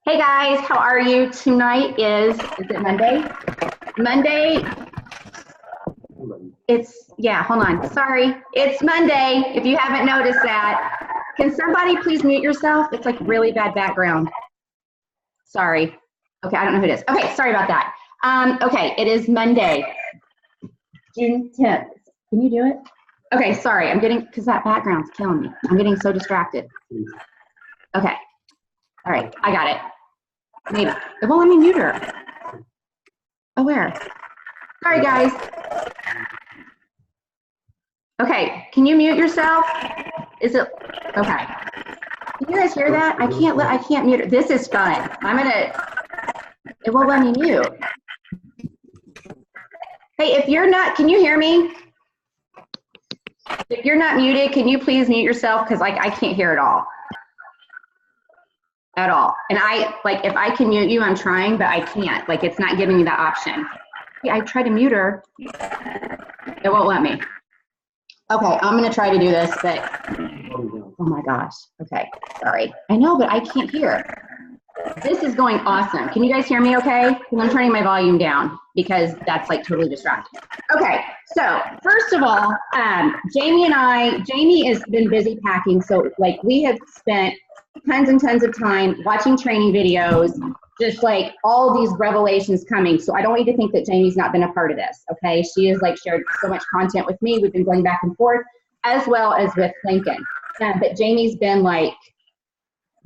Hey guys, how are you? Tonight is it Monday? Monday, hold on. Sorry. It's Monday, if you haven't noticed that. Can somebody please mute yourself? It's like really bad background. Sorry. Okay, I don't know who it is. Okay, sorry about that. Okay, it is Monday, June 10th. Can you do it? Okay, sorry. I'm getting, because that background's killing me. I'm getting so distracted. Okay. All right, I got it. Maybe. It won't let me mute her. Oh, where? Sorry, guys. Okay, can you mute yourself? Is it, okay. Can you guys hear that? I can't mute her. This is fun. It won't let me mute. Hey, if you're not, can you hear me? If you're not muted, can you please mute yourself? Because I can't hear it all. At all. And if I can mute you, I'm trying, but I can't. It's not giving me that option. Yeah, I tried to mute her. It won't let me. Okay, I'm going to try to do this, but oh my gosh. Okay, sorry. I know, but I can't hear. This is going awesome. Can you guys hear me okay? Because I'm turning my volume down because that's totally distracting. Okay, so first of all, Jamie has been busy packing. So we have spent tons and tons of time watching training videos, just all these revelations coming. So I don't want you to think that Jamie's not been a part of this, okay? She has shared so much content with me. We've been going back and forth, as well as with Lincoln. But Jamie's been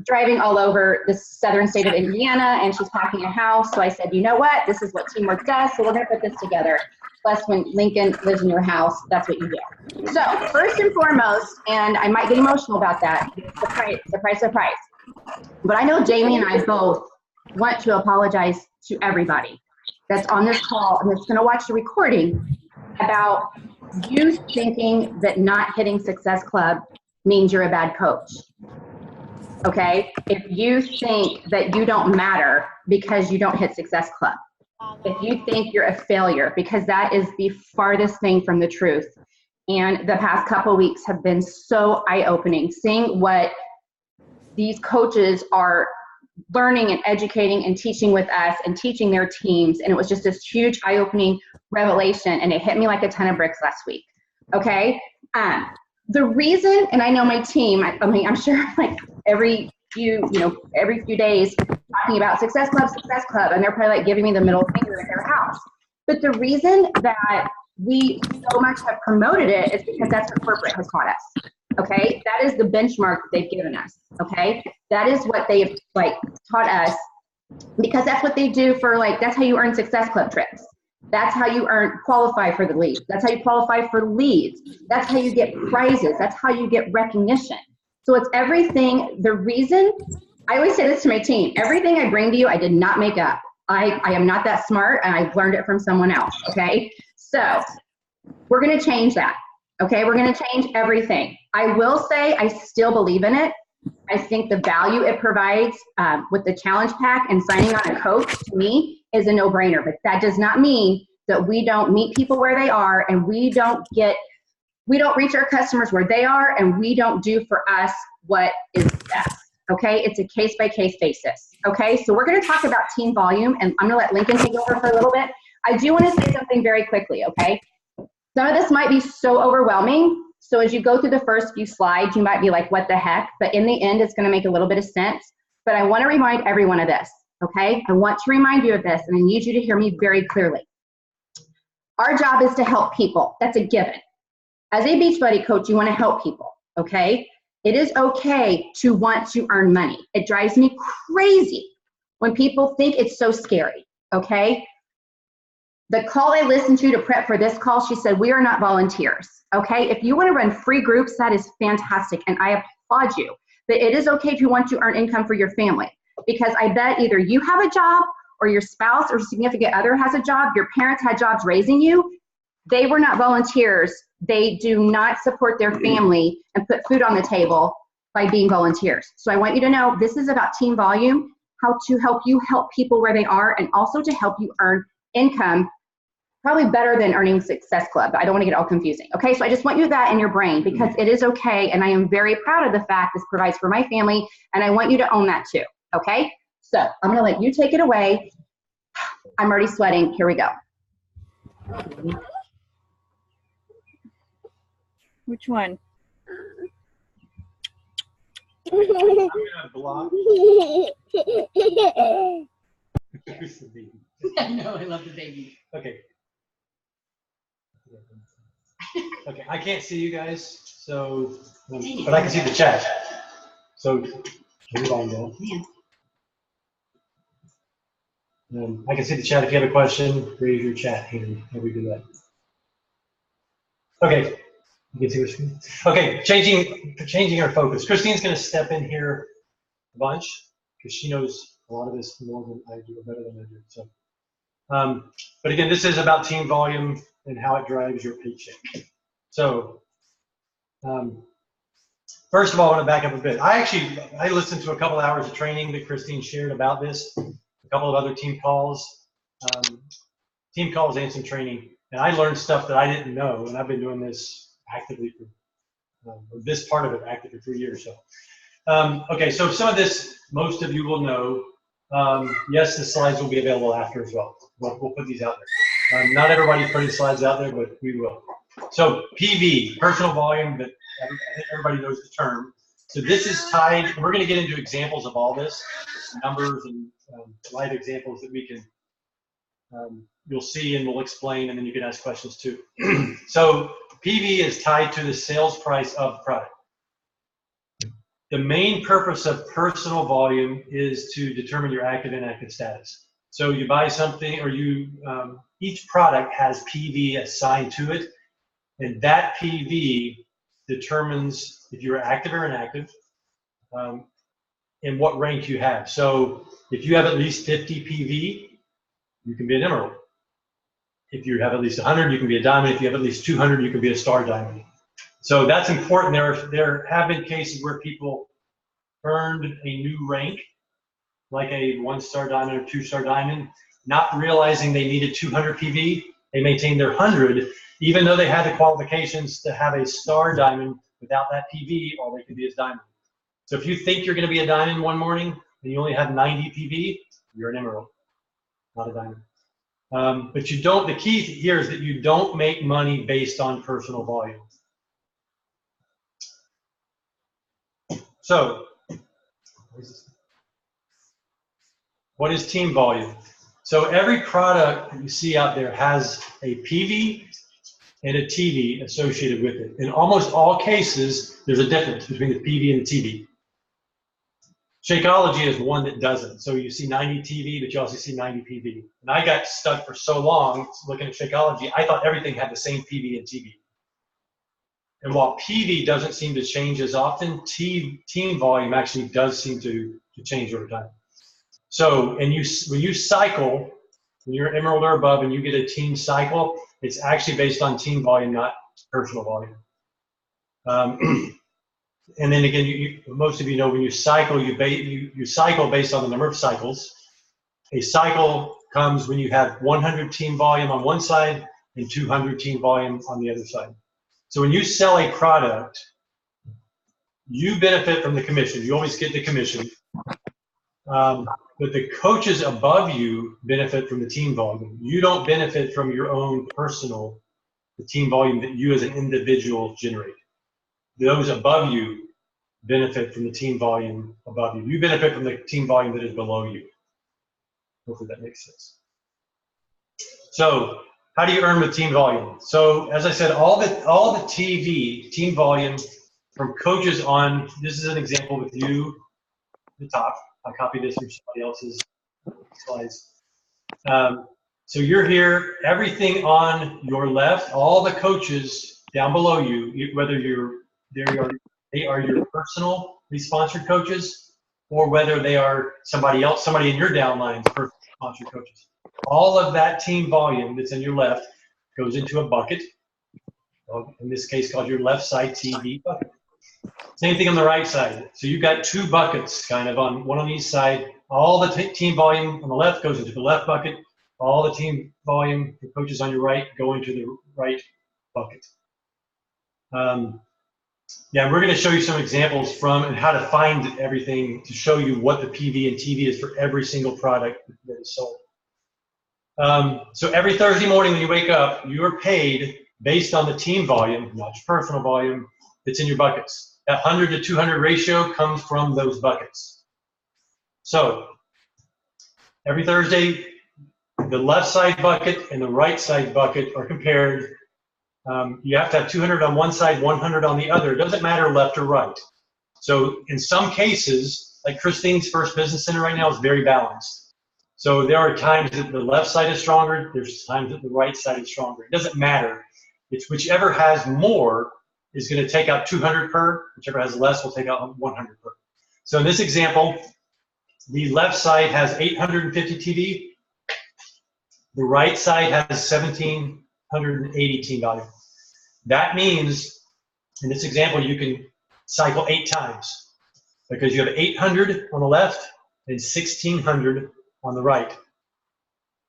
driving all over the southern state of Indiana, and she's packing a house. So I said, you know what? This is what teamwork does. So we're gonna put this together. Plus, when Lincoln lives in your house, that's what you do. So first and foremost, and I might get emotional about that, surprise. But I know Jamie and I both want to apologize to everybody that's on this call and that's gonna watch the recording about you thinking that not hitting Success Club means you're a bad coach. Okay, if you think that you don't matter because you don't hit Success Club, if you think you're a failure, because that is the farthest thing from the truth. And the past couple of weeks have been so eye-opening, seeing what these coaches are learning and educating and teaching with us and teaching their teams. And it was just this huge every-opening revelation, and it hit me like a ton of bricks last week. Okay, the reason, and I know my team, I'm sure every few days talking about Success Club, and they're probably giving me the middle finger at their house. But the reason that we so much have promoted it is because that's what corporate has taught us. Okay, that is the benchmark that they've given us. Okay, that is what they've taught us, because that's what they do for that's how you earn Success Club trips. That's how you qualify for the league. That's how you qualify for leads. That's how you get prizes. That's how you get recognition. So it's everything. The reason, I always say this to my team, everything I bring to you, I did not make up. I am not that smart, and I've learned it from someone else, okay? So we're gonna change that, okay? We're gonna change everything. I will say I still believe in it. I think the value it provides with the challenge pack and signing on a coach, to me, is a no-brainer. But that does not mean that we don't meet people where they are, and we don't reach our customers where they are, and we don't do for us what is best, okay? It's a case-by-case basis, okay? So we're gonna talk about team volume, and I'm gonna let Lincoln take over for a little bit. I do wanna say something very quickly, okay? Some of this might be so overwhelming, so as you go through the first few slides, you might be like, what the heck? But in the end, it's gonna make a little bit of sense. But I wanna remind everyone of this, okay? I want to remind you of this, and I need you to hear me very clearly. Our job is to help people. That's a given. As a Beachbody coach, you want to help people, okay? It is okay to want to earn money. It drives me crazy when people think it's so scary, okay? The call I listened to prep for this call, she said, we are not volunteers, okay? If you want to run free groups, that is fantastic, and I applaud you. But it is okay if you want to earn income for your family, because I bet either you have a job, or your spouse or significant other has a job, your parents had jobs raising you. They were not volunteers. They do not support their family and put food on the table by being volunteers. So I want you to know this is about team volume, how to help you help people where they are, and also to help you earn income, probably better than earning Success Club. I don't want to get all confusing. Okay, so I just want you that in your brain, because it is okay, and I am very proud of the fact this provides for my family, and I want you to own that too. Okay, So I'm gonna let you take it away. I'm already sweating. Here we go. Which one? I'm gonna block. I know, I love the baby. Okay. Okay, I can't see you guys, so, but I can see the chat. So, move on though. I can see the chat. If you have a question, raise your chat here. How we do that? Okay, you can see the screen. Okay, changing our focus. Christine's going to step in here a bunch because she knows a lot of this more than I do, or better than I do. So, but again, this is about team volume and how it drives your paycheck. So, first of all, I want to back up a bit. I listened to a couple hours of training that Christine shared about this, a couple of other team calls and some training, and I learned stuff that I didn't know, and I've been doing this actively for, this part of it actively for 3 years. So, okay, so some of this, most of you will know. Yes, the slides will be available after as well. We'll put these out there. Not everybody's putting slides out there, but we will. So PV, personal volume, that I think everybody knows the term. So this is tied, and we're going to get into examples of all this, numbers and live examples that we can, you'll see and we'll explain, and then you can ask questions too. So PV is tied to the sales price of the product. The main purpose of personal volume is to determine your active and inactive status. So you buy something, or each product has PV assigned to it, and that PV determines if you're active or inactive, and what rank you have. So if you have at least 50 PV, you can be an emerald. If you have at least 100, you can be a diamond. If you have at least 200, you can be a star diamond. So that's important. There have been cases where people earned a new rank, like a 1-star diamond or 2-star diamond, not realizing they needed 200 PV. They maintained their 100, even though they had the qualifications to have a star diamond without that PV, or they could be a diamond. So if you think you're going to be a diamond one morning and you only have 90 PV, you're an emerald, not a diamond. But you don't, the key here is that you don't make money based on personal volume. So, what is team volume? So every product that you see out there has a PV and a TV associated with it. In almost all cases, there's a difference between the PV and the TV. Shakeology is one that doesn't. So you see 90 TV, but you also see 90 PV. And I got stuck for so long looking at Shakeology, I thought everything had the same PV and TV. And while PV doesn't seem to change as often, team volume actually does seem to change over time. So, and when you cycle, when you're emerald or above and you get a team cycle, it's actually based on team volume, not personal volume. And then again, most of you know when you cycle, you cycle based on the number of cycles. A cycle comes when you have 100 team volume on one side and 200 team volume on the other side. So when you sell a product, you benefit from the commission. You always get the commission. But the coaches above you benefit from the team volume. You don't benefit from your own personal, the team volume that you as an individual generate. Those above you benefit from the team volume above you. You benefit from the team volume that is below you. Hopefully that makes sense. So how do you earn with team volume? So as I said, all the team volume from coaches on, this is an example with you at the top. I copied this from somebody else's slides. So you're here, everything on your left, all the coaches down below you, whether they are your personally sponsored coaches, or whether they are somebody else, somebody in your downline's personally sponsored coaches. All of that team volume that's in your left goes into a bucket, in this case called your left side TV bucket. Same thing on the right side. So you've got two buckets, kind of one on each side. All the team volume on the left goes into the left bucket. All the team volume for coaches on your right go into the right bucket. Yeah, we're going to show you some examples from and how to find everything to show you what the PV and TV is for every single product that is sold. So every Thursday morning when you wake up, you are paid based on the team volume, not your personal volume, that's in your buckets. That 100 to 200 ratio comes from those buckets. So every Thursday, the left side bucket and the right side bucket are compared. You have to have 200 on one side, 100 on the other. It doesn't matter left or right. So in some cases, like Christine's First Business Center right now is very balanced. So there are times that the left side is stronger. There's times that the right side is stronger. It doesn't matter. It's whichever has more is going to take out 200 per. Whichever has less will take out 100 per. So in this example, the left side has 850 TV. The right side has 1,780 team volume. That means, in this example, you can cycle 8 times because you have 800 on the left and 1,600 on the right.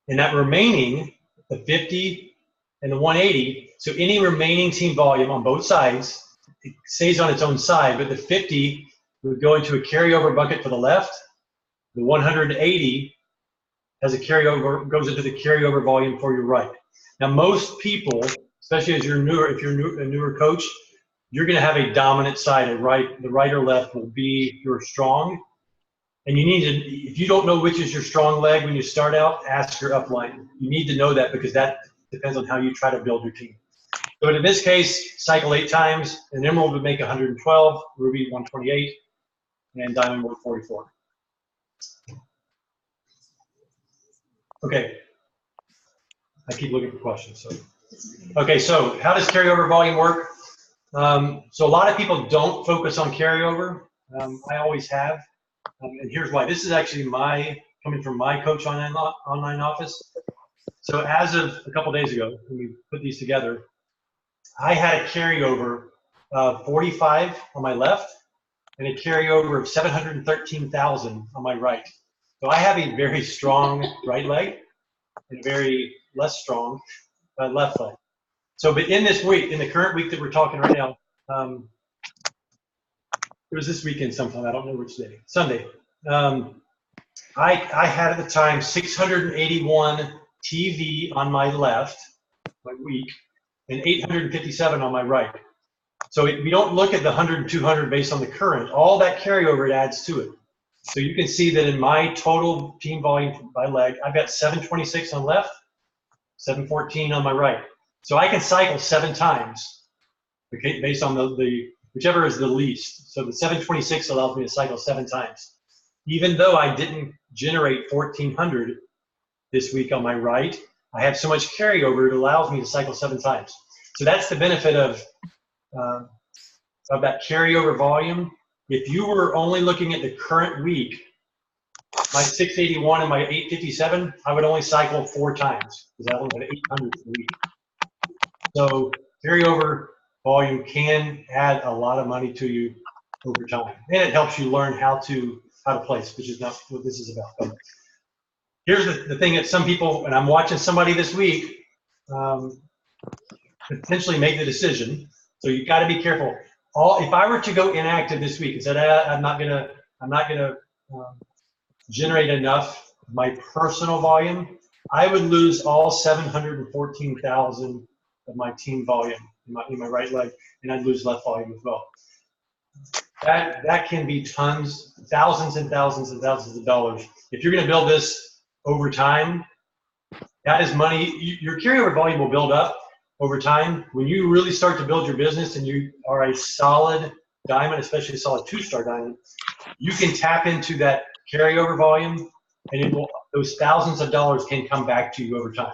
And that remaining, the 50 and the 180, so any remaining team volume on both sides, it stays on its own side, but the 50 would go into a carryover bucket for the left. The 180 has a carryover, goes into the carryover volume for your right. Now, most people, especially as you're newer, if you're a newer coach, you're going to have a dominant side. The right or left will be your strong. And you need to, if you don't know which is your strong leg when you start out, ask your upline. You need to know that because that depends on how you try to build your team. So in this case, cycle 8 times. An emerald would make 112, ruby 128, and diamond would 44. Okay. I keep looking for questions. So, okay, so how does carryover volume work? So a lot of people don't focus on carryover. I always have. And here's why. This is actually coming from my coach online office. So as of a couple days ago, when we put these together, I had a carryover of 45 on my left and a carryover of 713,000 on my right. So I have a very strong right leg and very less strong left leg. So, but in this week, in the current week that we're talking right now, it was this weekend sometime, I don't know which day, Sunday. I had at the time 681 TV on my left, my week, and 857 on my right. So we don't look at the 100 and 200 based on the current. All that carryover, it adds to it. So you can see that in my total team volume by leg, I've got 726 on left, 714 on my right. So I can cycle 7 times, okay, based on the whichever is the least. So the 726 allows me to cycle 7 times. Even though I didn't generate 1,400 this week on my right, I have so much carryover, it allows me to cycle 7 times. So that's the benefit of that carryover volume. If you were only looking at the current week, my 681 and my 857, I would only cycle 4 times because I only had 800 for the week. So carryover volume can add a lot of money to you over time, and it helps you learn how to place, which is not what this is about. But here's the thing that some people, and I'm watching somebody this week potentially make the decision. So you've got to be careful. If I were to go inactive this week and said I'm not gonna generate enough of my personal volume, I would lose all 714,000 of my team volume in my right leg, and I'd lose left volume as well. That can be tons, thousands and thousands and thousands of dollars. If you're going to build this over time, that is money. Your carryover volume will build up over time. When you really start to build your business and you are a solid diamond, especially a solid 2-star diamond, you can tap into that carryover volume, and those thousands of dollars can come back to you over time.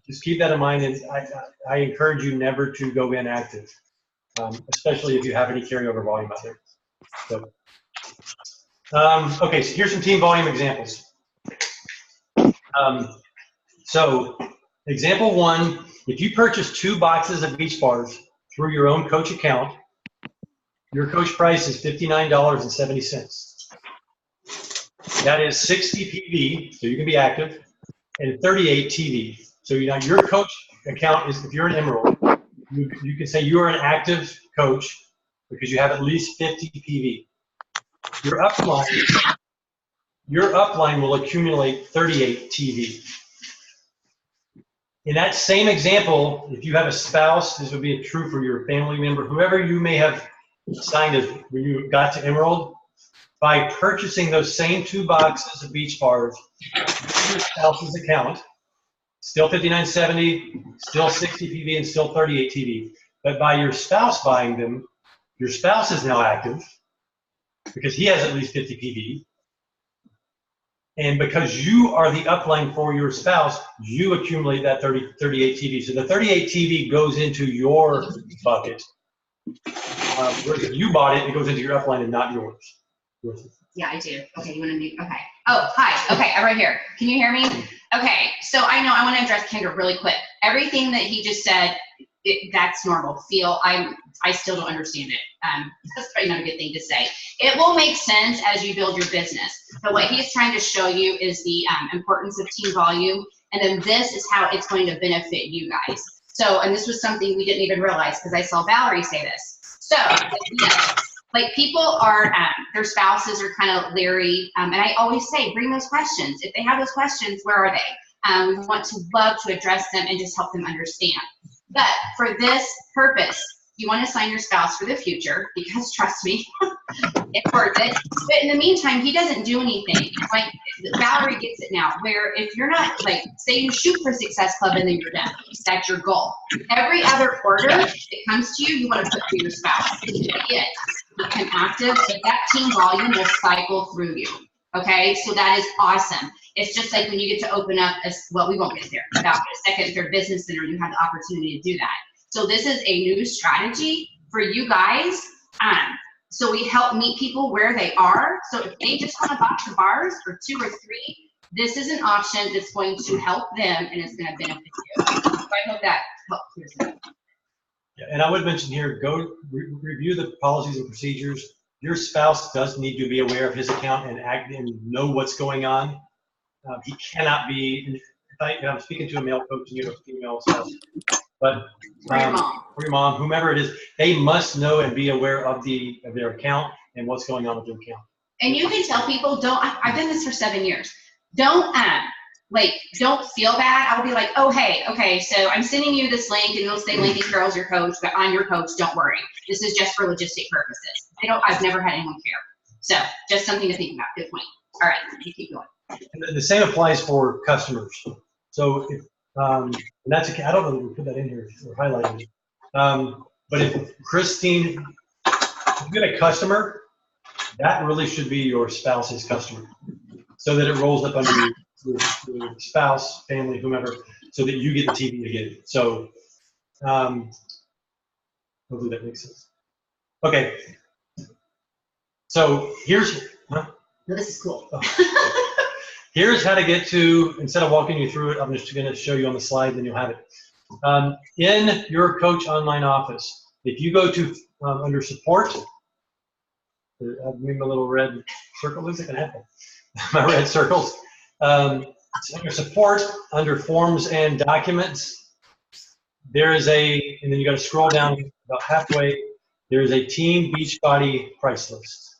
Just keep that in mind, and I encourage you never to go inactive, especially if you have any carryover volume out there. So, okay, so here's some team volume examples. So example 1, if you purchase 2 boxes of beach bars through your own coach account, your coach price is $59.70. That is 60 PV, so you can be active, and 38 TV. So your coach account is, if you're an emerald, you can say you are an active coach because you have at least 50 PV. Your upline will accumulate 38 TV. In that same example, if you have a spouse, this would be true for your family member, whoever you may have signed as when you got to Emerald, by purchasing those same 2 boxes of beach bars, your spouse's account, still 5970, still 60 PV, and still 38 TV. But by your spouse buying them, your spouse is now active because he has at least 50 PV. And because you are the upline for your spouse, you accumulate that 38 TV. So the 38 TV goes into your bucket. Whereas if you bought it, it goes into your upline and not yours. Yeah, I do. Okay, you want to mute? Okay. Oh, hi. Okay, I'm right here. Can you hear me? Okay, so I know I want to address Kendra really quick. Everything that he just said, that's normal. I still don't understand it. That's probably not a good thing to say. It will make sense as you build your business. But what he's trying to show you is the importance of team volume, and then this is how it's going to benefit you guys. So, and this was something we didn't even realize because I saw Valerie say this. So, like people are, their spouses are kind of leery, and I always say, bring those questions. If they have those questions, where are they? We want to love to address them and just help them understand. But for this purpose, you want to sign your spouse for the future because trust me, it's worth it. But in the meantime, he doesn't do anything. Like Valerie gets it now, where if you're not, like, say you shoot for Success Club and then you're done. That's your goal. Every other order that comes to you, you want to put for your spouse. Yes, become active, so that team volume will cycle through you. Okay, so that is awesome. It's just like when you get to open up, well, we won't get there, about a second, third business center, you have the opportunity to do that. So this is a new strategy for you guys. So we help meet people where they are. So if they just want a box of bars or 2 or 3, this is an option that's going to help them and it's going to benefit you. So I hope that helps. Yeah, and I would mention here, go review the policies and procedures. Your spouse does need to be aware of his account and act and know what's going on. He cannot be, if I'm speaking to a male coach and you have a female spouse, but for your mom, whomever it is, they must know and be aware of their account and what's going on with their account. And you can tell people, I've done this for 7 years. Don't feel bad. I'll be like, oh, hey, okay, so I'm sending you this link and it'll say Lincoln Carroll's your coach, but I'm your coach, don't worry. This is just for logistic purposes. I've never had anyone care. So just something to think about. Good point. All right, you keep going. And the same applies for customers. So if, and that's I don't know if we put that in here or highlighted. But if Christine, if you get a customer, that really should be your spouse's customer, so that it rolls up under your spouse, family, whomever, so that you get the TV again. So hopefully that makes sense. Okay. So here's. Huh? No, this is cool. Oh. Here's how to get to, instead of walking you through it, I'm just going to show you on the slide, then you'll have it. In your coach online office, if you go to under support, I've made my little red circle, looks like an apple, my red circles. Under support, under forms and documents, there is and then you got to scroll down about halfway, there is a Team Beachbody price list.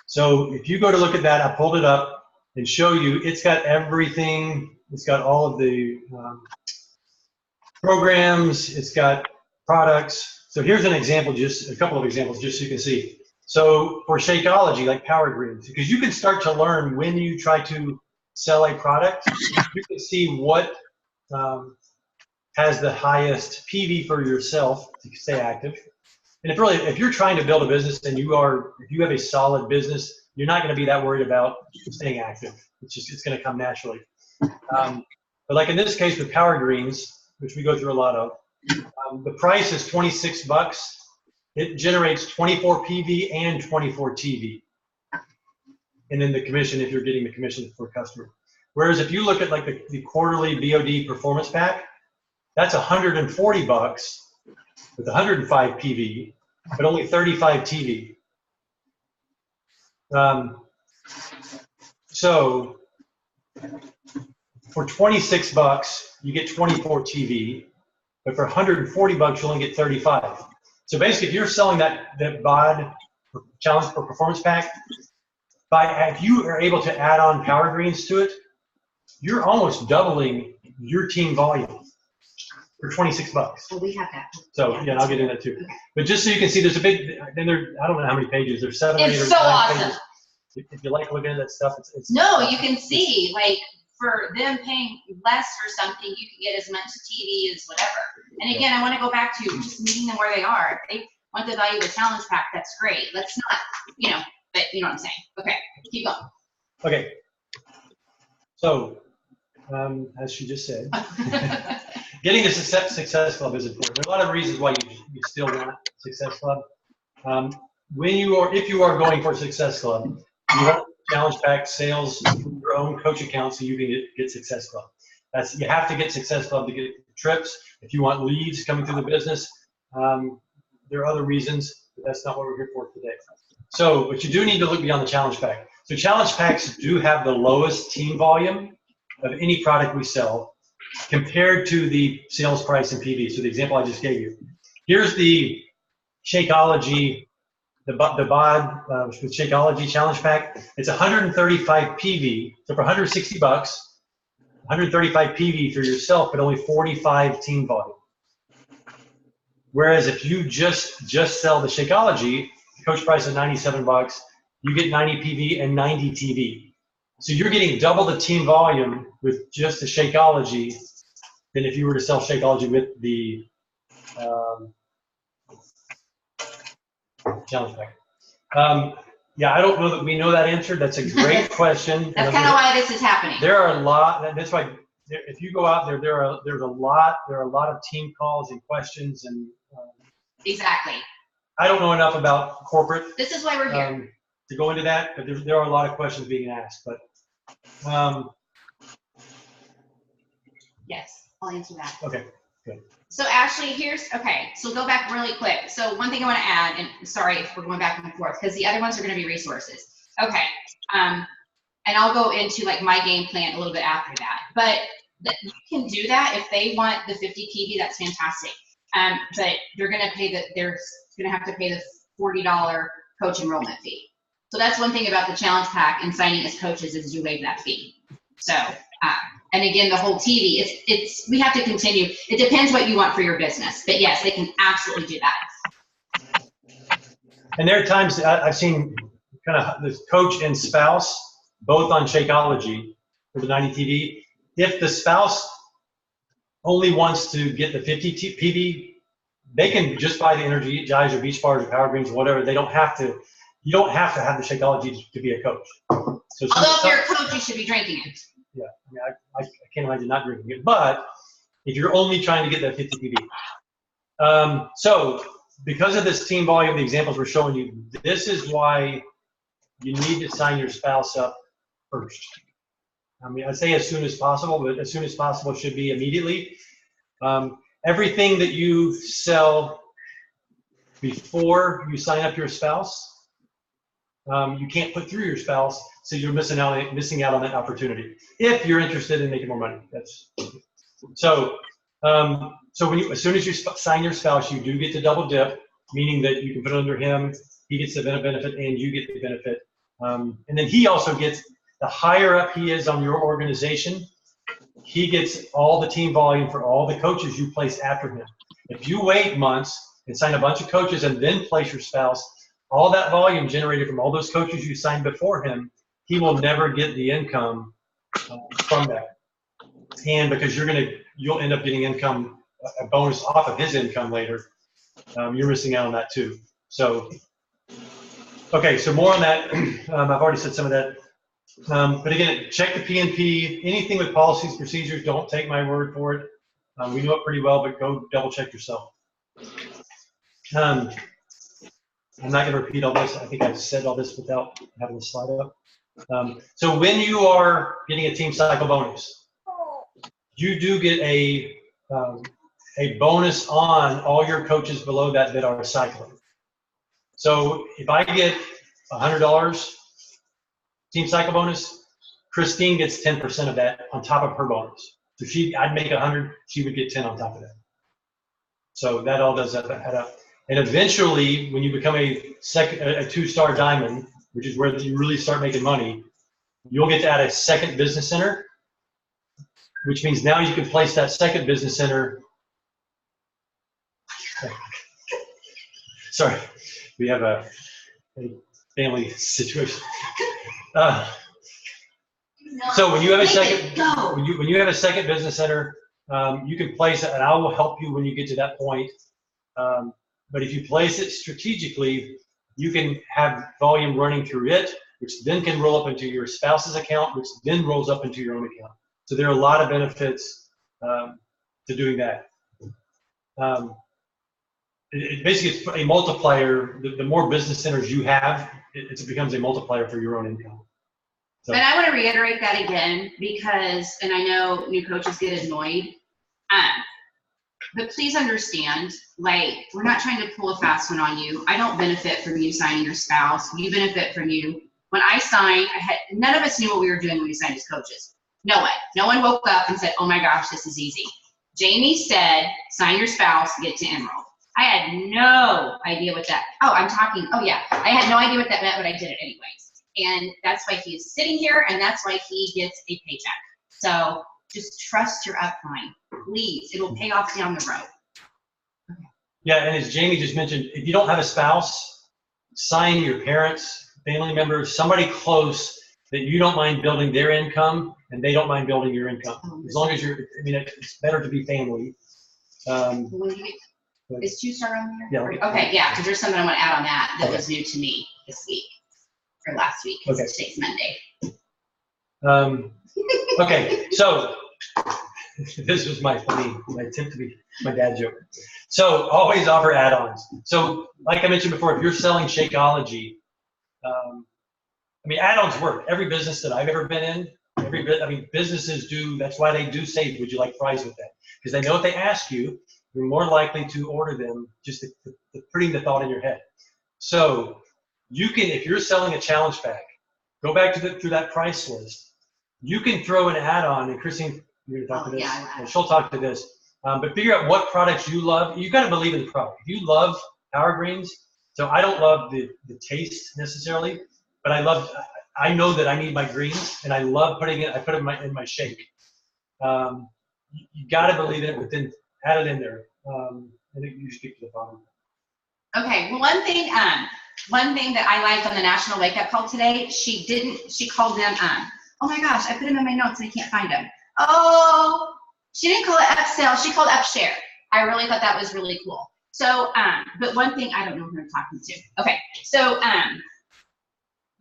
So if you go to look at that, I pulled it up and show you, it's got everything. It's got all of the programs. It's got products. So here's an example, just a couple of examples, just so you can see. So for Shakeology, like Power Greens, because you can start to learn when you try to sell a product, you can see what has the highest PV for yourself to stay active. And if you're trying to build a business and if you have a solid business, you're not going to be that worried about staying active. It's going to come naturally. But like in this case with Power Greens, which we go through a lot of, the price is $26. It generates 24 PV and 24 TV. And then the commission, if you're getting the commission for a customer. Whereas if you look at like the quarterly BOD performance pack, that's $140 with 105 PV, but only 35 TV. So for $26, you get 24 TV. but for 140 bucks, you'll only get 35. So basically, if you're selling that BOD challenge for performance pack, if you are able to add on power greens to it, you're almost doubling your team volume for 26 bucks. Well, we have that. So yeah, I'll get into that too. Okay. But just so you can see, there's a big, then I don't know how many pages, there's 7 or 8 or 9 It's so awesome. pages. If you like looking at that stuff, it's no, you can see, like, for them paying less for something, you can get as much TV as whatever. And again, I want to go back to just meeting them where they are. If they want the value of the challenge pack, that's great. Let's not, you know, but you know what I'm saying. Okay, keep going. Okay. So, as she just said, getting the Success Club is important. There are a lot of reasons why you still want Success Club. If you are going for Success Club, you want challenge pack sales from your own coach account so you can get Success Club. You have to get Success Club to get trips. If you want leads coming through the business, there are other reasons, but that's not what we're here for today. So, but you do need to look beyond the challenge pack. So challenge packs do have the lowest team volume of any product we sell compared to the sales price in PV. So the example I just gave you. Here's the Shakeology, the BOD with Shakeology challenge pack. It's 135 PV. So for 160 bucks, 135 PV for yourself, but only 45 team volume. Whereas if you just sell the Shakeology, the coach price is 97 bucks, you get 90 PV and 90 TV. So you're getting double the team volume with just the Shakeology than if you were to sell Shakeology with the challenge pack. Yeah, I don't know that we know that answer. That's a great question. That's kind of why this is happening. There are a lot. That's why if you go out there, there are a lot of team calls and questions and. Exactly. I don't know enough about corporate. This is why we're here. To go into that, but there are a lot of questions being asked. But yes, I'll answer that. Okay, good. So Ashley, so go back really quick. So one thing I want to add, and sorry if we're going back and forth, because the other ones are going to be resources. Okay, and I'll go into like my game plan a little bit after that. But you can do that if they want the 50 PV. That's fantastic. But they're going to have to pay the $40 coach enrollment fee. So that's one thing about the challenge pack and signing as coaches is you waive that fee. So, and again, the whole TV, we have to continue. It depends what you want for your business, but yes, they can absolutely do that. And there are times I've seen kind of the coach and spouse both on Shakeology for the 90 TV. If the spouse only wants to get the 50 PV, they can just buy the Energy Jives or Beach Bars or Power Greens or whatever. They don't have to. You don't have to have the Shakeology to be a coach. So although if you're a coach, you should be drinking it. Yeah, I mean, I can't imagine not drinking it. But if you're only trying to get that 50 PV. So because of this team volume, the examples we're showing you, this is why you need to sign your spouse up first. I mean, I'd say as soon as possible, but as soon as possible should be immediately. Everything that you sell before you sign up your spouse, you can't put through your spouse, so you're missing out on that opportunity. If you're interested in making more money, so. As soon as you sign your spouse, you do get to double dip, meaning that you can put it under him. He gets the benefit, and you get the benefit. And then he also gets, the higher up he is on your organization, he gets all the team volume for all the coaches you place after him. If you wait months and sign a bunch of coaches and then place your spouse, all that volume generated from all those coaches you signed before him, he will never get the income from that. And because you'll end up getting income, a bonus off of his income later. You're missing out on that too. So, okay, so more on that. I've already said some of that. But again, check the P&P. Anything with policies, procedures, don't take my word for it. We know it pretty well, but go double check yourself. I'm not going to repeat all this. I think I've said all this without having the slide up. So when you are getting a team cycle bonus, you do get a bonus on all your coaches below that are cycling. So if I get $100 team cycle bonus, Christine gets 10% of that on top of her bonus. So I'd make 100, she would get 10 on top of that. So that all does add up. And eventually, when you become a 2-star diamond, which is where you really start making money, you'll get to add a second business center, which means now you can place that second business center. Sorry, we have a family situation. So when you have a second, when you have a second business center, you can place it, and I will help you when you get to that point. But if you place it strategically, you can have volume running through it, which then can roll up into your spouse's account, which then rolls up into your own account. So there are a lot of benefits to doing that. Basically, it's a multiplier. The more business centers you have, it becomes a multiplier for your own income. So. And I want to reiterate that again because, and I know new coaches get annoyed, but please understand, like, we're not trying to pull a fast one on you. I don't benefit from you signing your spouse. You benefit from you. When I signed, none of us knew what we were doing when we signed as coaches. No one. No one woke up and said, oh my gosh, this is easy. Jamie said, sign your spouse, get to Emerald. I had no idea what that, I had no idea what that meant, but I did it anyways. And that's why he is sitting here, and that's why he gets a paycheck. So just trust your upline, please. It will pay off down the road. Okay. Yeah, and as Jamie just mentioned, if you don't have a spouse, sign your parents, family members, somebody close that you don't mind building their income, and they don't mind building your income. As long as you're, it's better to be family. Is 2-star on there? Yeah. Okay, yeah, because there's something I want to add on that was new to me this week, or last week, because today's Monday. Okay, so this was my attempt to be my dad joke. So always offer add-ons. So like I mentioned before, if you're selling Shakeology, add-ons work. Every business that I've ever been in, businesses do, that's why they do say, would you like fries with that? Because they know if they ask you, you're more likely to order them, just putting the thought in your head. So you can, if you're selling a challenge pack, go back through that price list. You can throw an add-on, and Christine, you're going to talk to this. Yeah, she'll talk to this. But figure out what products you love. You've got to believe in the product. If you love Power Greens, so I don't love the taste necessarily, but I know that I need my greens, and I love putting it. I put it in my shake. You got to believe in it, but then add it in there. And you speak to the bottom. Okay. Well, one thing that I liked on the National Wake Up Call today, she called them. Oh my gosh, I put them in my notes and I can't find them. Oh, she didn't call it upsell. She called upshare. I really thought that was really cool. So, but one thing, I don't know who I'm talking to. Okay. So,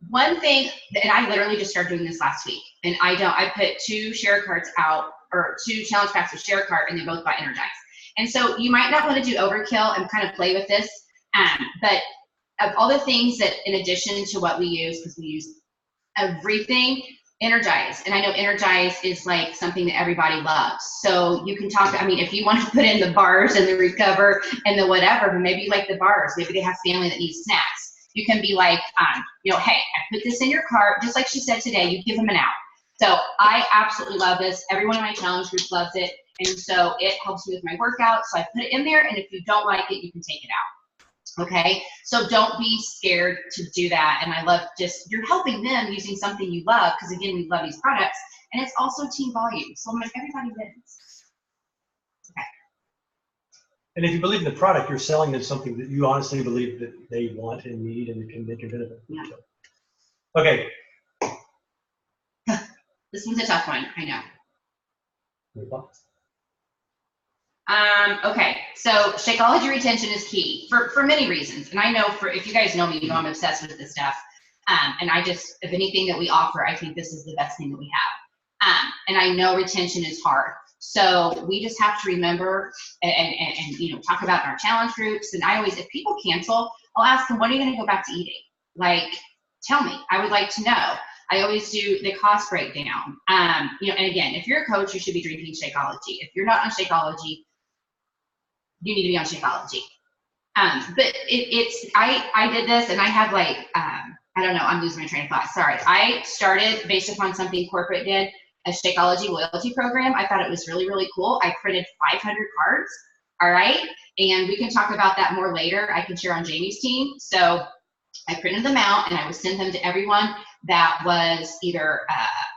one thing, and I literally just started doing this last week, and I put 2 share cards out, or 2 challenge packs with share card, and they both got energized. And so you might not want to do overkill and kind of play with this, but of all the things that, in addition to what we use, because we use everything, Energize. And I know Energize is like something that everybody loves. So you can talk, if you want to put in the bars and the Recover and the whatever, but maybe you like the bars, maybe they have family that needs snacks. You can be like, hey, I put this in your cart, just like she said today, you give them an out. So I absolutely love this. Everyone in my challenge group loves it. And so it helps me with my workout. So I put it in there, and if you don't like it, you can take it out. Okay, so don't be scared to do that. And I love you're helping them using something you love, because again, we love these products, and it's also team volume. So I'm like, everybody wins. Okay. And if you believe in the product, you're selling them something that you honestly believe that they want and need, and they can benefit. Yeah. So. Okay. This one's a tough one, I know. Any thoughts? Okay, so Shakeology retention is key for many reasons. And I know if you guys know me, you know I'm obsessed with this stuff. And if anything that we offer, I think this is the best thing that we have. And I know retention is hard. So we just have to remember and talk about in our challenge groups. And if people cancel, I'll ask them, when are you going to go back to eating? Like, tell me, I would like to know. I always do the cost breakdown. And again, if you're a coach, you should be drinking Shakeology. If you're not on Shakeology, you need to be on Shakeology. But I did this, and I have I don't know, I'm losing my train of thought. Sorry. I started based upon something corporate did, a Shakeology loyalty program. I thought it was really, really cool. I printed 500 cards. All right. And we can talk about that more later. I can share on Jamie's team. So I printed them out and I would send them to everyone that was either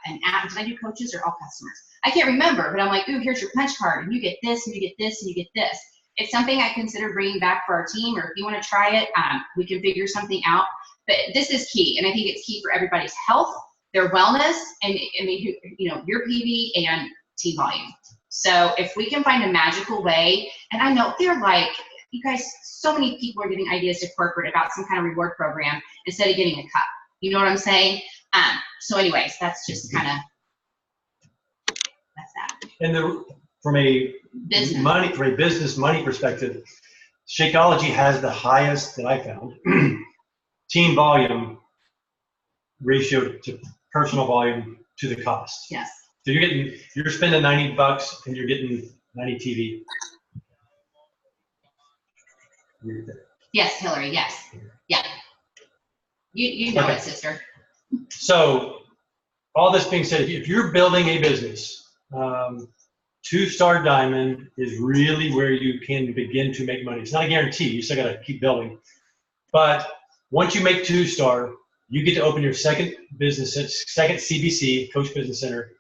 an app. Did I do coaches or all customers? I can't remember, but I'm like, ooh, here's your punch card, and you get this, and you get this, and you get this. It's something I consider bringing back for our team, or if you want to try it, we can figure something out. But this is key, and I think it's key for everybody's health, their wellness, and I mean, you know, your PV and team volume. So if we can find a magical way, and I know they're like, you guys, so many people are giving ideas to corporate about some kind of reward program instead of getting a cup. You know what I'm saying? So anyways, that's just kind of, that's that. And from a business money perspective, Shakeology has the highest that I found team volume ratio to personal volume to the cost. Yes. So you're spending $90 and you're getting 90 TV. Yes, Hillary, yes. Yeah. You know Okay. it, sister. So all this being said, if you're building a business, 2-star diamond is really where you can begin to make money. It's not a guarantee. You still got to keep building. But once you make 2-star, you get to open your second second CBC, Coach Business Center,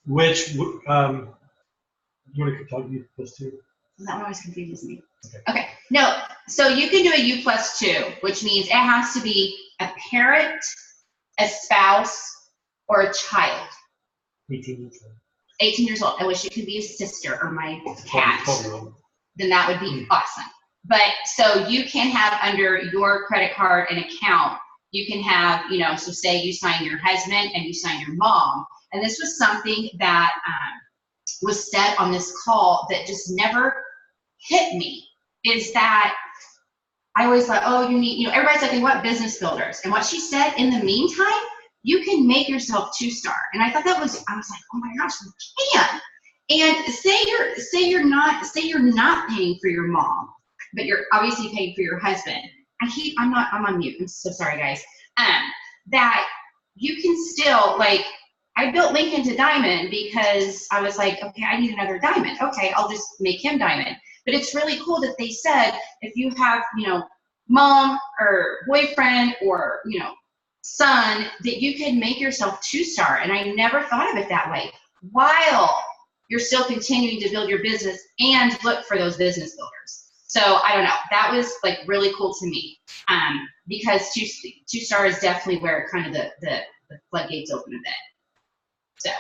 which you want to talk to those two? That one always confuses me. Okay. No, so you can do a U+2, which means it has to be a parent, a spouse, or a child. 18 years old. 18 years old. I wish it could be a sister or my cat. 12-year-old. Then that would be awesome. But so you can have under your credit card an account, you can have, you know, so say you sign your husband and you sign your mom. And this was something that was said on this call that just never hit me, is that I always thought, oh, you need, you know, everybody's like, they want business builders. And what she said, in the meantime, you can make yourself 2-star. And I thought that was, I was like, oh my gosh, you can. And say you're not paying for your mom, but you're obviously paying for your husband. I'm on mute. I'm so sorry, guys. That you can still, like, I built Lincoln to diamond because I was like, okay, I need another diamond. Okay, I'll just make him diamond. But it's really cool that they said, if you have, you know, mom or boyfriend or, you know, son, that you can make yourself 2-star. And I never thought of it that way, while you're still continuing to build your business and look for those business builders. So I don't know, that was like really cool to me, because 2-star is definitely where kind of the floodgates open a bit. So,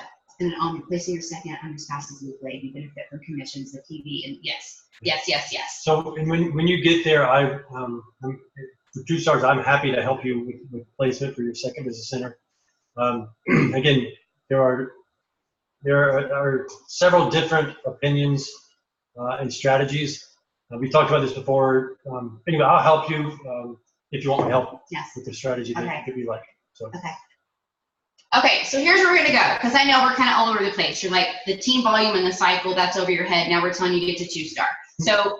and on placing your second on your spouse's leave, you benefit from commissions, the TV, and yes. So when you get there, for 2-stars, I'm happy to help you with placement for your second business center. Again, there are several different opinions and strategies. We talked about this before. Anyway, I'll help you if you want my help with the strategy that you like. So. Okay, so here's where we're gonna go, because I know we're kind of all over the place. You're like, the team volume and the cycle, that's over your head. Now we're telling you to get to 2-star. So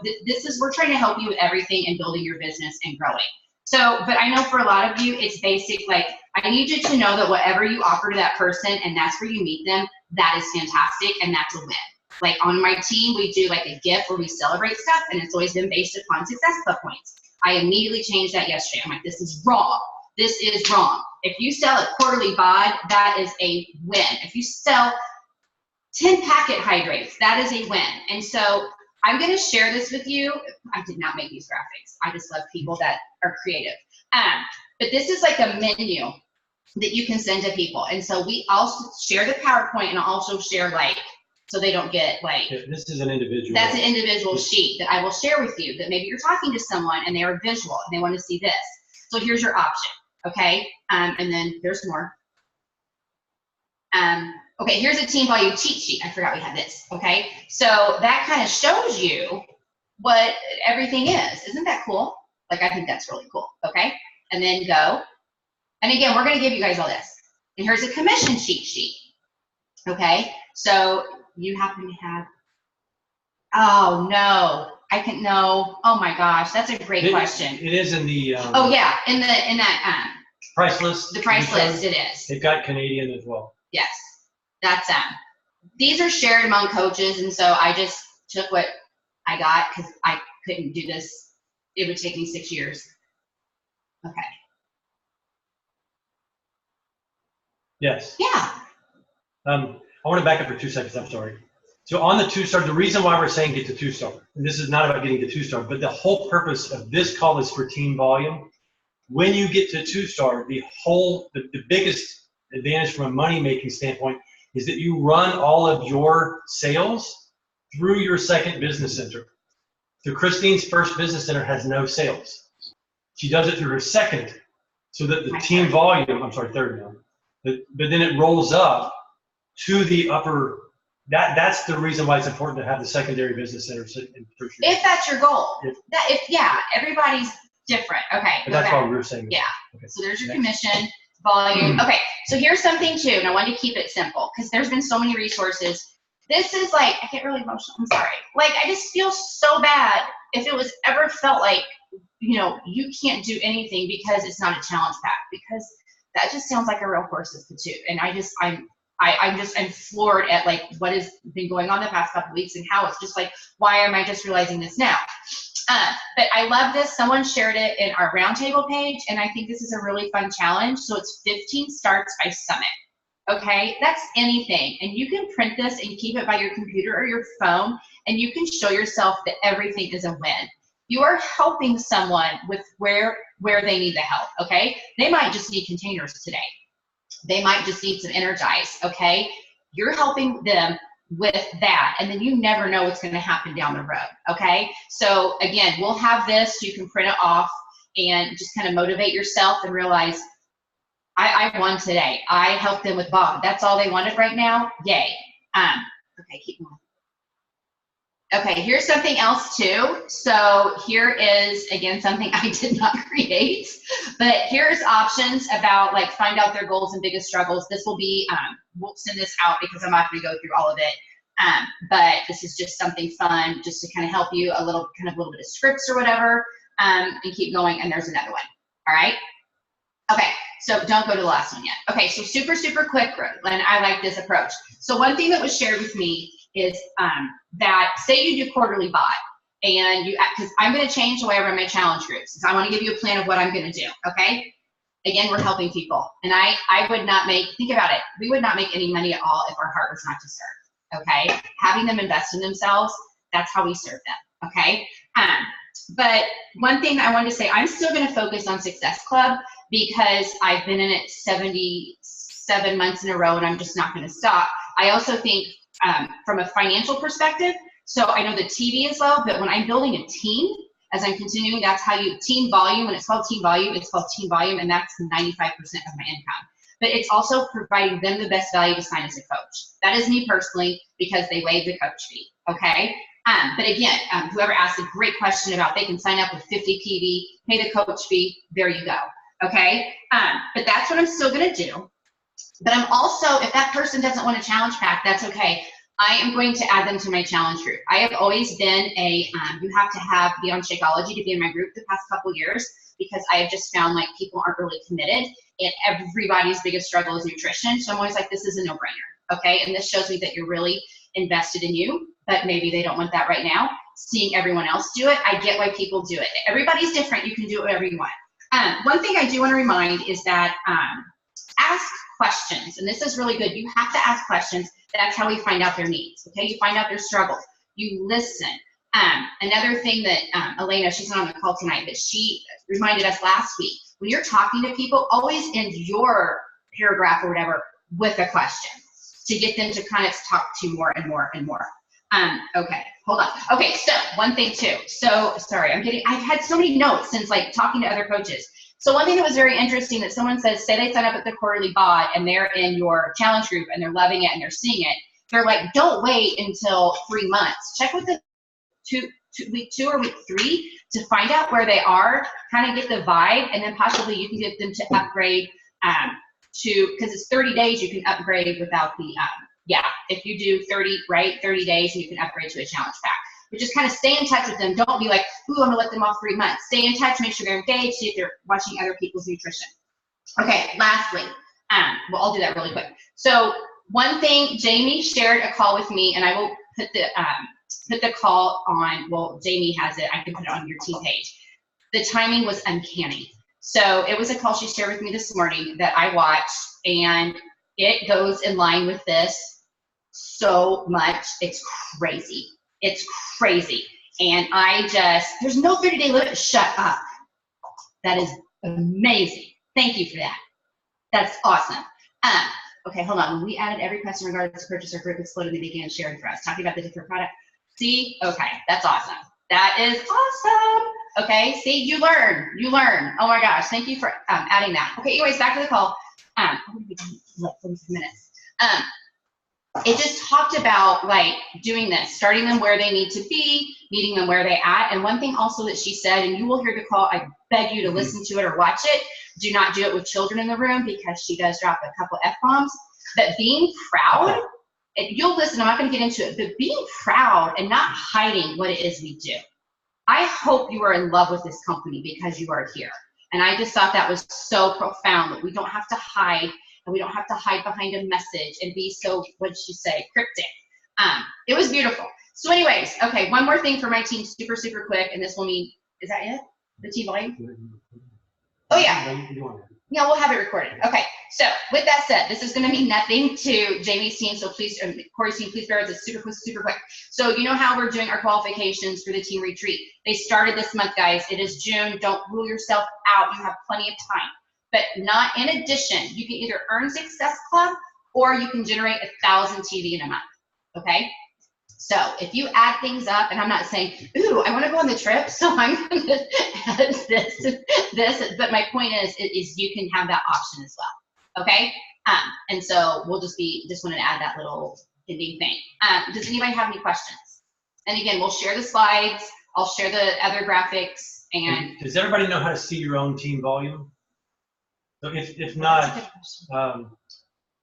we're trying to help you with everything and building your business and growing. So, but I know for a lot of you, it's basic, like, I need you to know that whatever you offer to that person and that's where you meet them, that is fantastic and that's a win. Like on my team, we do like a gift where we celebrate stuff, and it's always been based upon Success Club points. I immediately changed that yesterday. I'm like, this is wrong. This is wrong. If you sell a quarterly bod, that is a win. If you sell 10 packet hydrates, that is a win. And so I'm going to share this with you. I did not make these graphics. I just love people that are creative. But this is like a menu that you can send to people. And so we also share the PowerPoint, and I'll also share, like, so they don't get like, this is an individual. That's an individual sheet that I will share with you, that maybe you're talking to someone and they are visual and they want to see this. So here's your option. Okay, and then there's more. Okay, here's a team volume cheat sheet. I forgot we had this. Okay, so that kind of shows you what everything is. Isn't that cool? Like, I think that's really cool. Okay, and then go. And again, we're going to give you guys all this. And here's a commission cheat sheet. Okay, so you happen to have. Oh no. I can know. Oh my gosh, that's a great question. It is in the. Oh yeah, in that price list. The price list, it is. They've got Canadian as well. Yes, that's these are shared among coaches, and so I just took what I got because I couldn't do this. It would take me 6 years. Okay. Yes. Yeah. I want to back up for 2 seconds. I'm sorry. So on the 2-star, the reason why we're saying get to 2-star, and this is not about getting to 2-star, but the whole purpose of this call is for team volume. When you get to 2-star, the biggest advantage from a money-making standpoint is that you run all of your sales through your second business center. So Christine's first business center has no sales. She does it through her second, so that the team volume, I'm sorry, third now, but then it rolls up to the upper. That's the reason why it's important to have the secondary business center in tertiary. If that's your goal. Yeah, everybody's different. Okay. But that's why we were saying. Yeah. Okay. So there's your commission volume. Okay. So here's something too, and I wanted to keep it simple because there's been so many resources. This is like, I get really emotional. I'm sorry. Like, I just feel so bad if it was ever felt like, you know, you can't do anything because it's not a challenge pack, because that just sounds like a real horse's patoot. And I'm floored at like what has been going on the past couple of weeks and how it's just like, why am I just realizing this now? But I love this. Someone shared it in our roundtable page, and I think this is a really fun challenge. So it's 15 starts by summit. Okay, that's anything. And you can print this and keep it by your computer or your phone, and you can show yourself that everything is a win. You are helping someone with where they need the help, okay? They might just need containers today. They might just need some Energize, okay? You're helping them with that, and then you never know what's gonna happen down the road, okay? So again, we'll have this, you can print it off and just kind of motivate yourself and realize, I won today. I helped them with Bob. That's all they wanted right now, yay. Okay, keep going. Okay, here's something else too. So here is, again, something I did not create, but here's options about like find out their goals and biggest struggles. This will be, we'll send this out because I'm not gonna go through all of it. But this is just something fun just to kind of help you a little bit of scripts or whatever, and keep going. And there's another one, all right? Okay, so don't go to the last one yet. Okay, so super, super quick, and I like this approach. So one thing that was shared with me is that say you do quarterly bot, and because I'm gonna change the way I run my challenge groups. So I wanna give you a plan of what I'm gonna do, okay? Again, we're helping people. And I would not make, think about it, we would not make any money at all if our heart was not to serve, okay? Having them invest in themselves, that's how we serve them, okay? But one thing I wanted to say, I'm still gonna focus on Success Club because I've been in it 77 months in a row and I'm just not gonna stop. I also think from a financial perspective, so I know the TV is low, but when I'm building a team, as I'm continuing, that's how you, team volume, when it's called team volume, it's called team volume, and that's 95% of my income. But it's also providing them the best value to sign as a coach. That is me personally, because they waive the coach fee, okay? But again, whoever asked a great question about they can sign up with 50 PV, pay the coach fee, there you go, okay? But that's what I'm still gonna do. But I'm also, if that person doesn't want a challenge pack, that's okay. I am going to add them to my challenge group. I have always been a, you have to be on Shakeology to be in my group the past couple years, because I have just found like people aren't really committed, and everybody's biggest struggle is nutrition. So I'm always like, this is a no-brainer, okay? And this shows me that you're really invested in you, but maybe they don't want that right now. Seeing everyone else do it, I get why people do it. Everybody's different. You can do whatever you want. One thing I do want to remind is that ask questions, and this is really good. You have to ask questions. That's how we find out their needs, okay? You find out their struggles. You listen. Another thing that Elena, she's not on the call tonight, but she reminded us last week, when you're talking to people, always end your paragraph or whatever with a question to get them to kind of talk to you more and more and more. Okay, hold on. Okay, so one thing too. So sorry, I've had so many notes since like talking to other coaches. So one thing that was very interesting that someone says, say they sign up at the quarterly bot and they're in your challenge group and they're loving it and they're seeing it. They're like, don't wait until 3 months. Check with the week 2 or week 3 to find out where they are, kind of get the vibe, and then possibly you can get them to upgrade because it's 30 days you can upgrade without the, if you do 30 days, you can upgrade to a challenge pack. But just kind of stay in touch with them. Don't be like, ooh, I'm gonna let them off 3 months. Stay in touch, make sure they're engaged, see if they're watching other people's nutrition. Okay, lastly, well, I'll do that really quick. So one thing, Jamie shared a call with me, and I will put the call on, well, Jamie has it. I can put it on your team page. The timing was uncanny. So it was a call she shared with me this morning that I watched, and it goes in line with this so much. It's crazy. It's crazy. And there's no 30-day limit. Shut up. That is amazing. Thank you for that. That's awesome. Okay, hold on. When we added every question regarding this purchase, our group exploded and they began sharing for us, talking about the different product. See? Okay, that's awesome. That is awesome. Okay, see, you learn. Oh my gosh, thank you for adding that. Okay, anyways, back to the call. I'm gonna be done in like 45 minutes. It just talked about like doing this, starting them where they need to be, meeting them where they at. And one thing also that she said, and you will hear the call, I beg you to listen to it or watch it. Do not do it with children in the room because she does drop a couple F-bombs. But being proud, and you'll listen, I'm not gonna get into it, but being proud and not hiding what it is we do. I hope you are in love with this company because you are here. And I just thought that was so profound that we don't have to hide, and we don't have to hide behind a message and be so, what did she say, cryptic. It was beautiful. So anyways, okay, one more thing for my team, super, super quick, and this will mean, is that it? The team volume? Oh yeah. Yeah, we'll have it recorded. Okay, so with that said, this is gonna mean nothing to Jamie's team, so please, Corey's team, please bear with us super quick. So you know how we're doing our qualifications for the team retreat. They started this month, guys. It is June. Don't rule yourself out. You have plenty of time. But not in addition, you can either earn Success Club or you can generate 1,000 TV in a month, okay? So if you add things up, and I'm not saying, ooh, I want to go on the trip, so I'm going to add this, but my point is you can have that option as well, okay? And so we'll just wanted to add that little ending thing. Does anybody have any questions? And again, we'll share the slides. I'll share the other graphics. And does everybody know how to see your own team volume? So if not,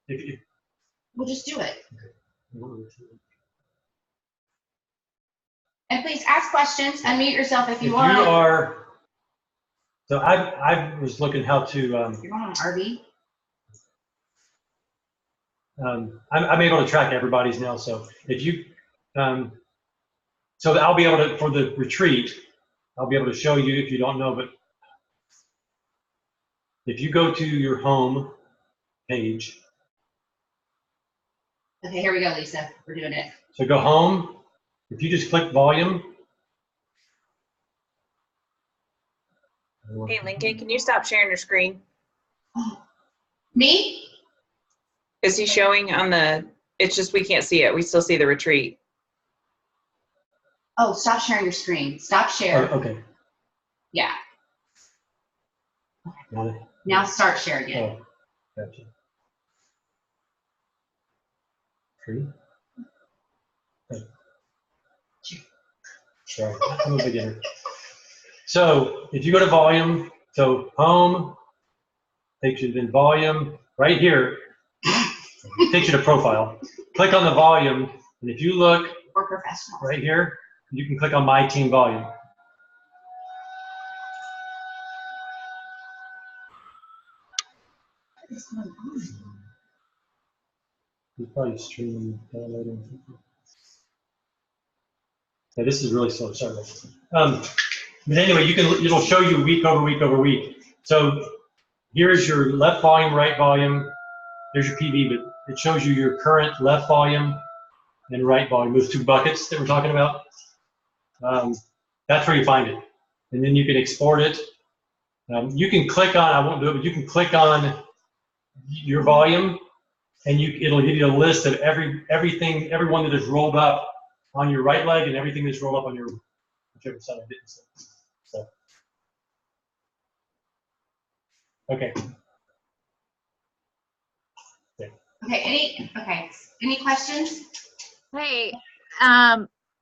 we'll just do it. Okay. And please ask questions. Unmute yourself if you want. want. You are. So I was looking how to. You're going on an RV. I'm able to track everybody's now. So if you, so I'll be able to, for the retreat, I'll be able to show you if you don't know, but if you go to your home page. Okay, here we go, Lisa. We're doing it. So go home. If you just click volume. Hey, Lincoln, can you stop sharing your screen? Me? Is he showing on the, it's just we can't see it. We still see the retreat. Oh, stop sharing your screen. Stop sharing. Oh, okay. Yeah. Now start sharing it. Oh, gotcha. Free? Sorry, I'm a beginner. So if you go to volume, so home, takes you then volume, right here, takes you to profile. Click on the volume, and if you look We're professionals. right here, you can click on my team volume. What is going on? You're probably streaming, downloading. Yeah, this is really slow. Sorry. But anyway, it'll show you week over week over week. So here's your left volume, right volume. There's your PV, but it shows you your current left volume and right volume. Those two buckets that we're talking about. That's where you find it, and then you can export it. You can click on. I won't do it, but you can click on your volume, and it'll give you a list of everyone that is rolled up on your right leg and everything that's rolled up on your whichever side I didn't say. So, okay. Okay, any questions? Hey,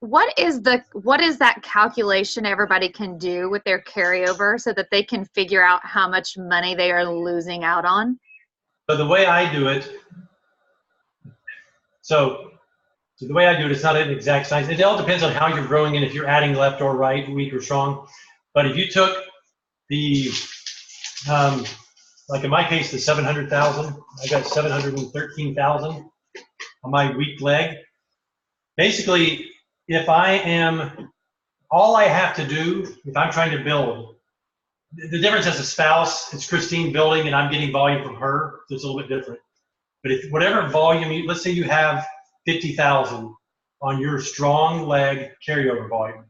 what is that calculation everybody can do with their carryover so that they can figure out how much money they are losing out on? So the way I do it, the way I do it, it's not an exact science. It all depends on how you're growing and if you're adding left or right, weak or strong. But if you took the, like in my case, the 700,000, I got 713,000. on my weak leg. Basically, if I am, all I have to do, if I'm trying to build, the difference as a spouse, it's Christine building and I'm getting volume from her, so it's a little bit different. But if whatever volume, let's say you have 50,000 on your strong leg carryover volume.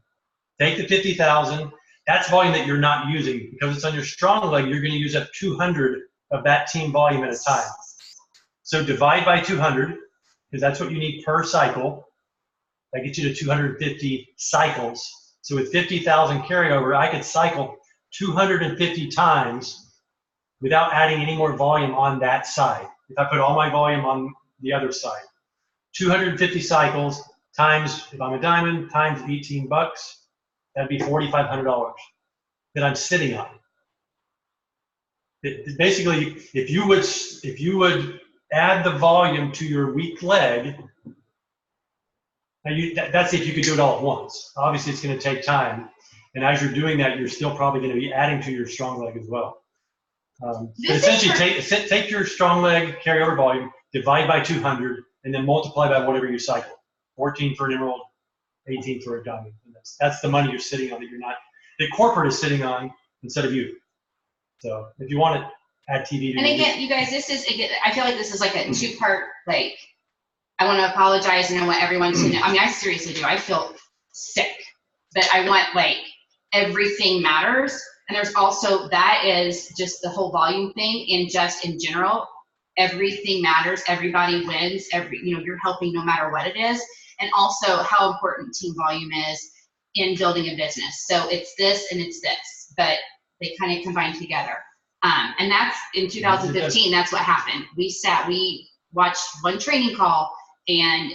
Take the 50,000, that's volume that you're not using. Because it's on your strong leg, you're going to use up 200 of that team volume at a time. So divide by 200, because that's what you need per cycle. That gets you to 250 cycles. So with 50,000 carryover, I could cycle 250 times without adding any more volume on that side. If I put all my volume on the other side. 250 cycles times, if I'm a diamond, times 18 bucks, that'd be $4,500 that I'm sitting on. Basically, if you would add the volume to your weak leg, now that's if you could do it all at once. Obviously, it's going to take time, and as you're doing that, you're still probably going to be adding to your strong leg as well. But essentially, take your strong leg carryover volume, divide by 200, and then multiply by whatever you cycle. 14 for an emerald, 18 for a diamond. And that's the money you're sitting on that corporate is sitting on instead of you. So if you want to add TV to and again, you guys, I feel like this is like a two-part, like, I want to apologize and I want everyone to know. I mean, I seriously do. I feel sick, but I want, like, everything matters. And there's also, that is just the whole volume thing, and just in general, everything matters. Everybody wins. You're helping no matter what it is. And also how important team volume is in building a business. So it's this and it's this, but they kind of combine together. And that's in 2015, that's what happened. We watched one training call and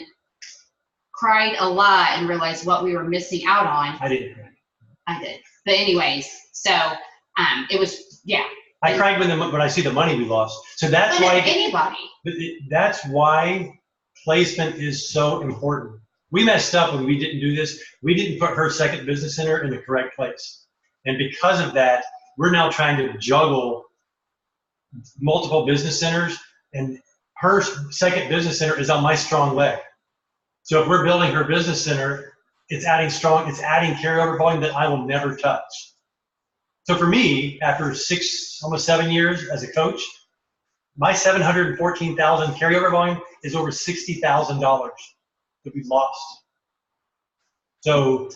cried a lot and realized what we were missing out on. I did. But anyways, so it was, yeah. I cried when I see the money we lost. So that's why anybody. That's why placement is so important. We messed up when we didn't do this. We didn't put her second business center in the correct place. And because of that, we're now trying to juggle multiple business centers, and her second business center is on my strong leg. So if we're building her business center, it's adding carryover volume that I will never touch. So for me, after almost 7 years as a coach, my 714,000 carryover volume is over $60,000 that we've lost. So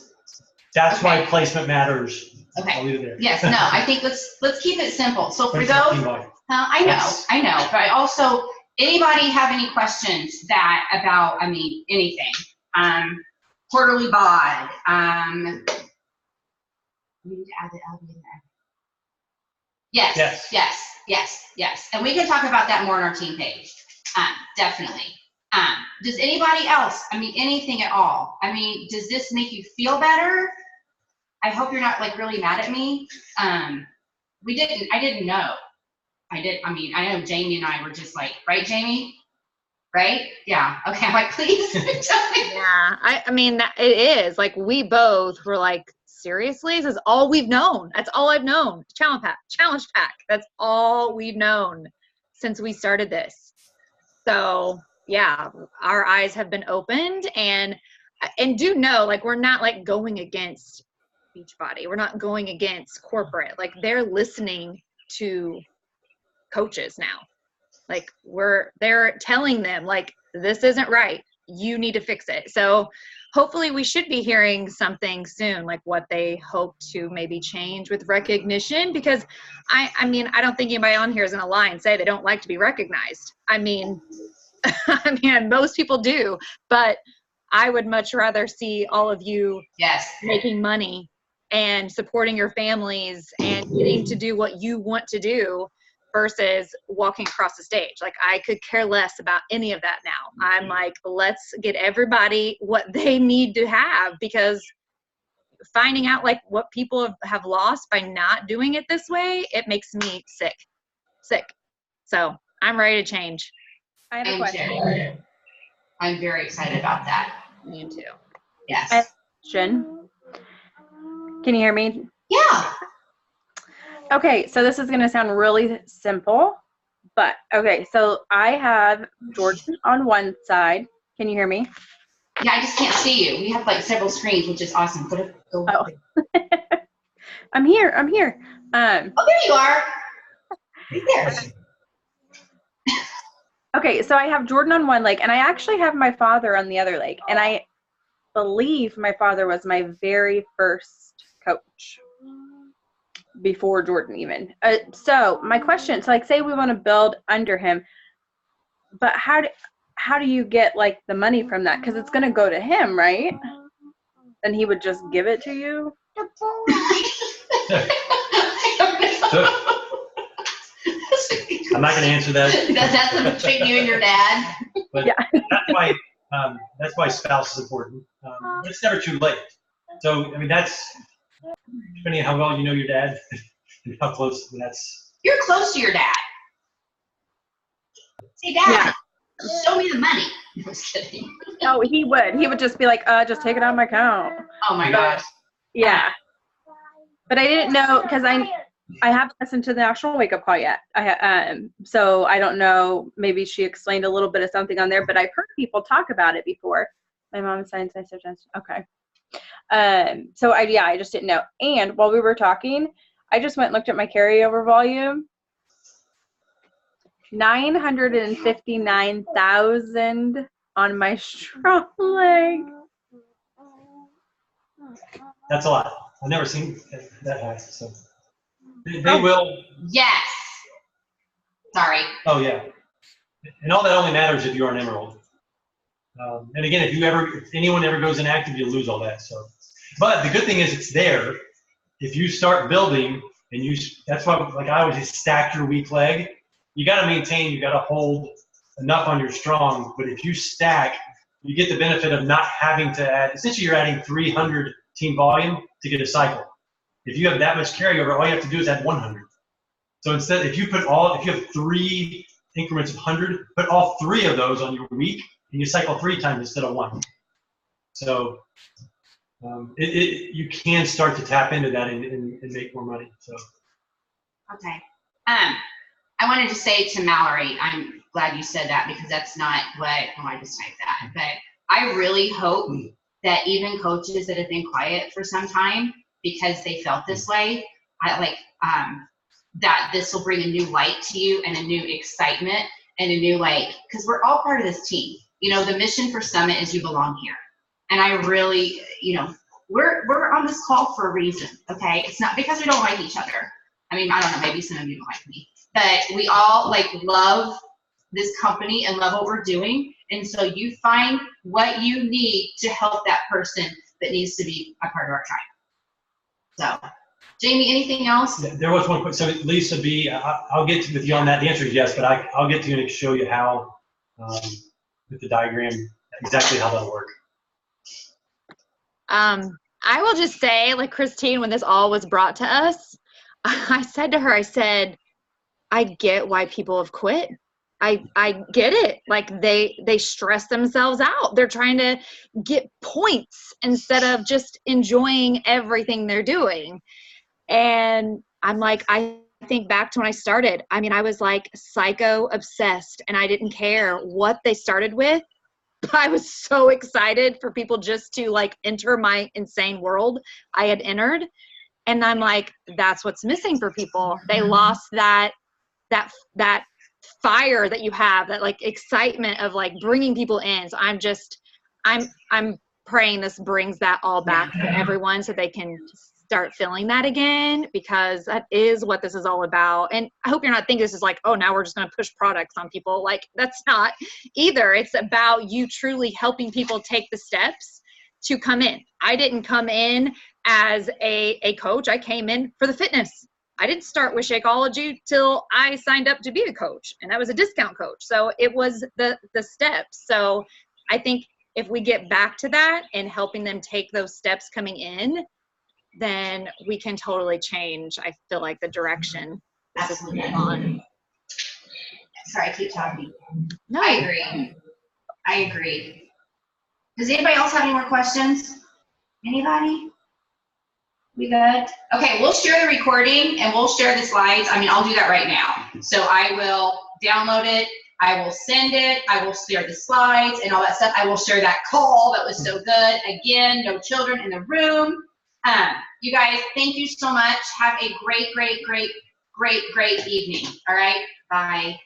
that's why placement matters. Okay. I'll leave it there. Yes. No. I think let's keep it simple. So for those, I know, but I also, anybody have any questions about anything? Quarterly bod. We need to add the LB in there. Yes. And we can talk about that more on our team page. Definitely. Does anybody else, anything at all? Does this make you feel better? I hope you're not really mad at me. I didn't know. I know Jamie and I were just like, right, Jamie? Right? Yeah. Okay. I'm like, please tell me. Yeah. It is like, we both were like, seriously, this is all we've known. That's all I've known. Challenge pack. That's all we've known since we started this. So yeah, our eyes have been opened, and do know, like, we're not like going against Beachbody. We're not going against corporate. Like, they're listening to coaches now. Like, they're telling them, like, this isn't right. You need to fix it. So hopefully we should be hearing something soon, like what they hope to maybe change with recognition, because I don't think anybody on here is going to lie and say they don't like to be recognized. Most people do, but I would much rather see all of you making money and supporting your families and getting to do what you want to do versus walking across the stage. Like, I could care less about any of that now. I'm like, let's get everybody what they need to have, because finding out like what people have lost by not doing it this way, it makes me sick. So I'm ready to change. I have a question. I'm very excited about that. Me too. Yes. I have a question. Can you hear me? Yeah. Okay, so this is going to sound really simple, But, okay, so I have Jordan on one side. Can you hear me? Yeah, I just can't see you. We have like several screens, which is awesome. Go Oh. I'm here. Oh, there you are. Right there. Okay, so I have Jordan on one leg, and I actually have my father on the other leg. And I believe my father was my very first coach before Jordan even. So my question, so like say we want to build under him, but how do you get like the money from that? Because it's going to go to him, right? Then he would just give it to you? I'm not going to answer that. That's between you and your dad. But Yeah. that's why spouse is important. It's never too late. So I mean, that's depending on how well you know your dad and how close. That's You're close to your dad. Say, Dad, show me the money. I was kidding. Oh, he would. He would just be like, just take it out of my account. Oh my gosh. Yeah. But I didn't know because I haven't listened to the actual wake up call yet. So I don't know. Maybe she explained a little bit of something on there, but I've heard people talk about it before. My mom signs my suggestion. Okay. So I just didn't know. And while we were talking, I just went and looked at my carryover volume. 959,000 on my strong leg. a lot. I've never seen that high. So they will. Yes. Sorry. Oh yeah. And all that only matters if you're an emerald. And again, if anyone ever goes inactive, you lose all that. So, but the good thing is it's there. If you start building and that's why, like I always say, stack your weak leg. You got to maintain, you got to hold enough on your strong. But if you stack, you get the benefit of not having to add. Essentially, you're adding 300 team volume to get a cycle. If you have that much carryover, all you have to do is add 100. So instead, if you have 3 increments of 100, put all 3 of those on your week, and you cycle 3 times instead of 1. So you can start to tap into that and make more money. So. Okay. I wanted to say to Mallory, I'm glad you said that because that's not what, I just typed that. But I really hope that even coaches that have been quiet for some time because they felt this way, that this will bring a new light to you and a new excitement and a new because we're all part of this team. The mission for Summit is you belong here. And I really, we're on this call for a reason, okay? It's not because we don't like each other. I mean, I don't know, maybe some of you don't like me. But we all love this company and love what we're doing. And so you find what you need to help that person that needs to be a part of our tribe. So, Jamie, anything else? Yeah, there was one quick. So Lisa B, I'll get with you on that. The answer is yes, but I'll get to you and show you how with the diagram exactly how that'll work. I will just say, like Christine, when this all was brought to us, I said to her, I get why people have quit. I get it. Like they stress themselves out. They're trying to get points instead of just enjoying everything they're doing. And I'm like, I think back to when I started. I mean, I was like psycho obsessed and I didn't care what they started with. But I was so excited for people just to enter my insane world I had entered. And I'm like, that's what's missing for people. They lost that fire that you have, that excitement of bringing people in. So I'm praying this brings that all back for everyone so they can start feeling that again, because that is what this is all about. And I hope you're not thinking this is oh, now we're just going to push products on people. That's not either. It's about you truly helping people take the steps to come in. I didn't come in as a coach. I came in for the fitness. I didn't start with Shakeology till I signed up to be a coach, and that was a discount coach. So it was the steps. So I think if we get back to that and helping them take those steps coming in, then we can totally change, I feel like, the direction this is moving on. Sorry, I keep talking. No. I agree. Does anybody else have any more questions? Anybody? We good? Okay, we'll share the recording and we'll share the slides. I mean, I'll do that right now. So I will download it. I will send it. I will share the slides and all that stuff. I will share that call that was so good. Again, no children in the room. You guys, thank you so much. Have a great, great, great, great, great evening. All right. Bye.